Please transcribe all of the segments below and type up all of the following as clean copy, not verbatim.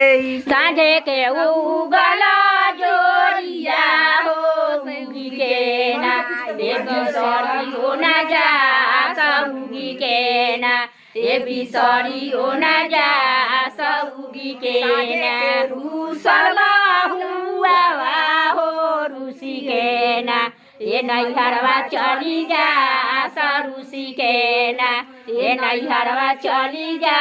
साँझे के उगला जोरिया हो उगी के ना बिसरी हो ना जा उगी के ना बिसरी हो ना जा उगी के ना रुसला हुआ हो रुसी के ना नैहरवा चली जा सरुसी के ना नैहरवा चली जा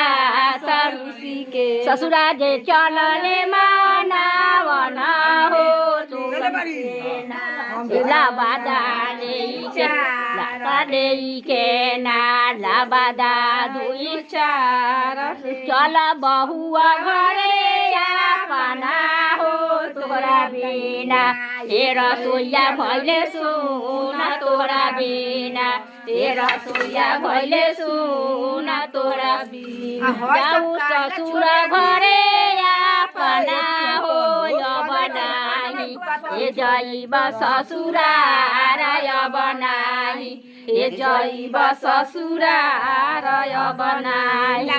सरुसी के ससुरा जे चलले मानावना हो लाबादा के ना लाबादा दुई चार चल बहुआ घरे पाना हो तोरा बिना रसोइया भैले सुना तोरा बिना रसोइया भैले सुना तोरा बिना जाऊ ससुर घरे अपना हो बनाई जैब ससुरार बनाई जैब ससुरार बनाई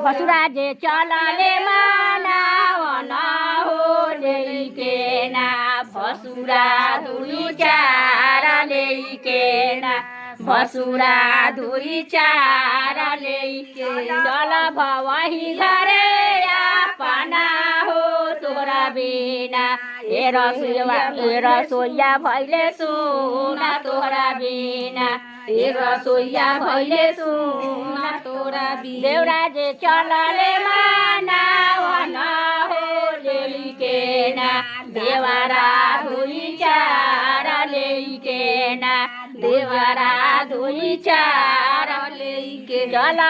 भसुरा जे चलले मानावना हो लेके ना भसुरा दुई चार लेके ना भसुरा दुई चार लेके चल भवही घरे अपना हो तोरा बिना रसोइया भैले सुना तोरा बिना रसोइया भैले सुना तोरा बिना देउरा जे चलले मानावना हो लेके ना देवरा दुई चार लेके ना देवरा दुई चार लेके चल